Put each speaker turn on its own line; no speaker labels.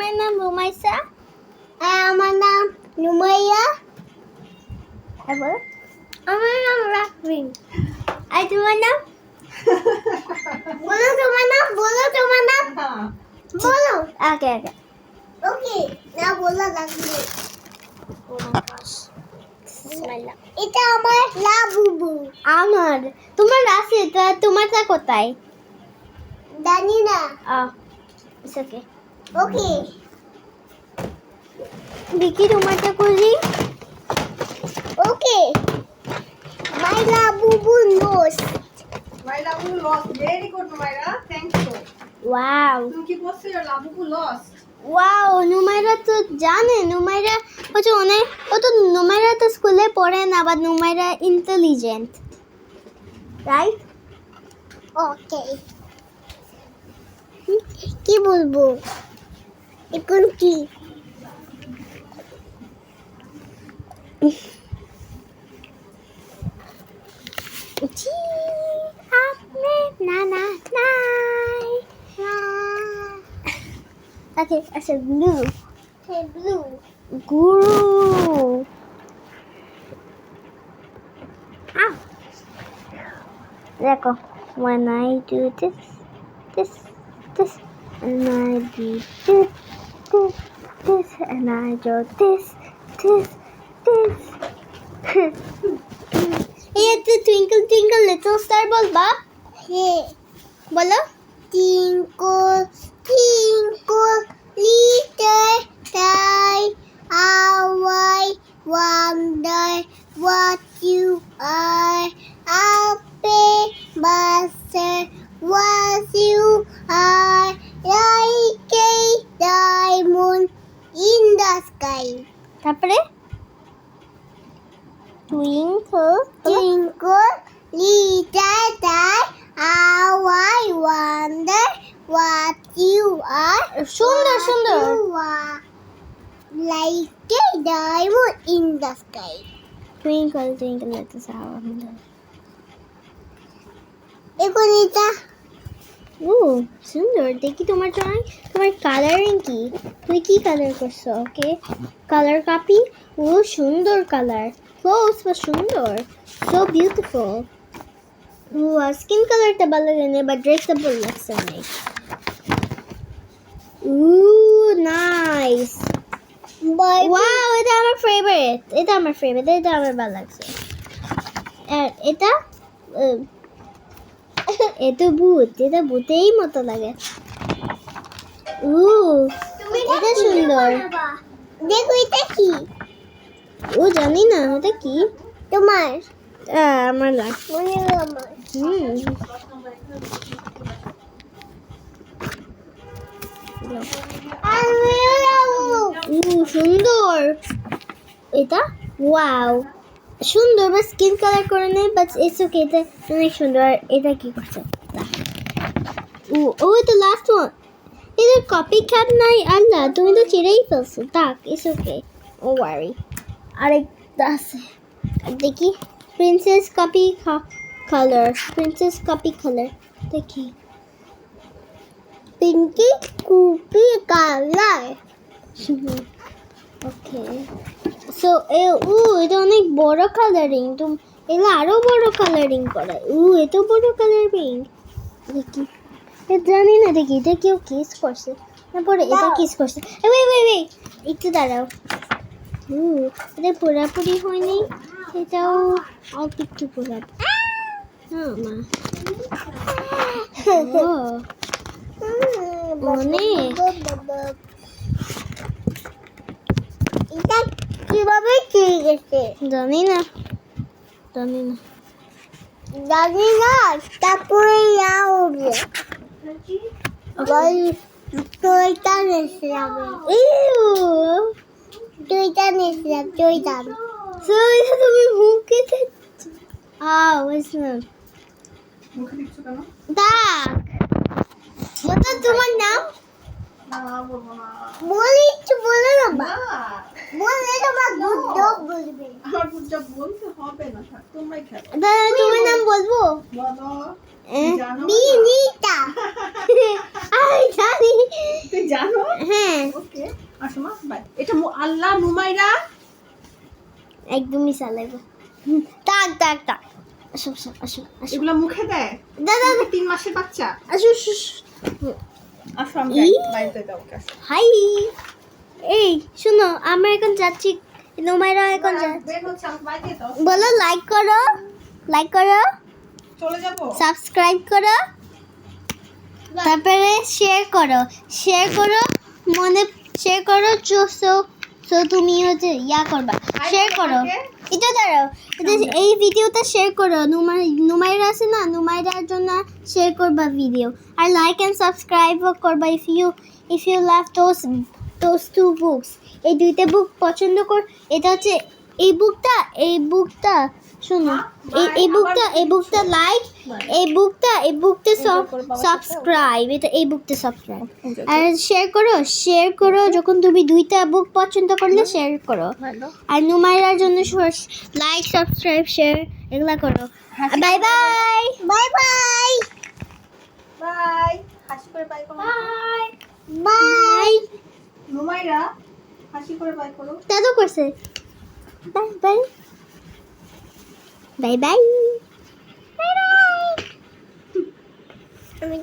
আমার নাম রুমাইসা। আমার নাম নুমাইয়া। বলো। আমার নাম রাফরিন। আর তোমার নাম? বলো তোমার নাম। বলো তোমার নাম। বলো। ওকে ওকে ওকে না বলা লাগবে। ও মাই গশ। এটা আমার লাবুবু। আমার তোমার আছে তো তোমারটা কোথায়? জানি না। ইটস ওকে ওকে দেখি তোমারটা করি। Okay my Labubu lost.
My Labubu lost. Very good, Numaira. Thank you.
Wow
তুমি কি বলছো? Your Labubu lost.
Wow Numaira তো জানে নুমাইরা হচ্ছে অনেক ও তো নুমাইরা তো স্কুলে পড়ে না বাট নুমাইরা ইন্টেলিজেন্ট রাইট ওকে কি বলবো এখন কি জি আপনি না না নাই Okay, I said blue. Okay, blue. Guru. Ow. There go. When I do this, and I do this, and I do this. It's the twinkle, twinkle, little star ball, Bob. Yeah. Bolo? Twinkle, twinkle, little star, how I wonder what you are. Happy master, what you are, like a diamond in the sky. তারপরে twinkle, twinkle, little star, how I wonder what you are. সুন্দর সুন্দর. You are like a diamond in the sky. Twinkle, twinkle, little star. এখন এটা সুন্দর দেখি তোমার drawing তোমার colouring কি তুমি কি কালার করছো ওকে কালার কপি সুন্দর কালার ক্লোজ বা সুন্দর সো বিউটিফুল স্কিন কালারটা ভালো লাগে বাট ড্রেসটা ভালো লাগছে অনেক নাইস ওয়াও এটা আমার ফেভারিট এটা আমার ভালো লাগছে আর এটা এটা ভূতেই মতো লাগে এটা সুন্দর দেখো এটা কি জানি না এটা কি তোমার আমার লাগছে সুন্দর এটা ওয়াও সুন্দর বা স্কিন কালার করে নেই বাট ইটস ওকে এটা অনেক সুন্দর এটা কি করছে এটা লাস্ট ওয়ান এটা কপি ক্যাট নাই আল্লাহ তুমি তো ছেড়েই ফেলছো থাক ইটস ওকে ও ওয়ারি আরেকটা আছে দেখি প্রিন্সেস কপি কালার দেখি pinky copy colour okay so এটা অনেক বড় কালারিং তুমি এগুলো আরো বড় কালারিং করা এত বড় কালারিং দেখি জানি না দেখি এটা কেউ কিস করছে তারপরে এটা কিস করছে একটু দাঁড়াও এটা পুরাপুরি হয়নি এটাও অল্প একটু পুরাপুরি মা অনেক এটা কিভাবে ঠিক গেছে জানি না তারপরে হবে টয়টা নিয়েছিলাম তুমি মুখে বুঝলাম
মুখে দিচ্ছ কেন?
তোমার নাম
না বলবো না।
বলো না
না,
বললে তোমার গুড জব বলবে
আমার গুজব বলতে হবে না, থাক তোমরাই খেলো।
তোমার নাম বলবো
বলো।
বিনিতা আমি জানি
তুই জানো?
হ্যাঁ
ওকে আসো মা বাই। এটা আল্লাহ নুমাইরা
একদমই চালাইব। তাক তাক তাক। আসো আসো আসো আসো।
এগুলা মুখে দেয়।
দাদা
3 মাসের বাচ্চা।
আসো আসো।
আসো আমি
ই।
বাইরে দাও ওকে আসো।
হাই। এই শোনো, আমরা এখন যাচ্ছি, নোমাইরা এখন যাচ্ছে।
বের হচ্ছে আমি বাইরে দাও।
বলো লাইক করো, লাইক করো,
চলে যাবো।
সাবস্ক্রাইব করো, তারপরে শেয়ার করো, শেয়ার করো, মনে শেয়ার করো। সো তুমি হচ্ছে ইয়া করবা, শেয়ার করো। এটা দাঁড়াও, এই ভিডিওটা শেয়ার করো। নুমাইরা আছে না, নুমাইরার জন্য শেয়ার করবা ভিডিও। আর লাইক এন্ড সাবস্ক্রাইব করবা if you love those two books. এই দুইটা বুক পছন্দ কর। এটা হচ্ছে এই বুকটা শোনো, এই বুকটা লাইক, এই বুকটা সাবস্ক্রাইব, এটা এই বুকটা সাবস্ক্রাইব। আর শেয়ার করো যখন তুমি দুইটা বুক পছন্দ করলে শেয়ার করো। আর নুমাইরার জন্য লাইক সাবস্ক্রাইব শেয়ার এগুলা করো। Bye bye bye bye
bye. হাসি করে বাই করো।
Bye bye.
নুমাইরা হাসি করে বাই করো।
দাদু করছে bye bye bye bye bye bye. আমি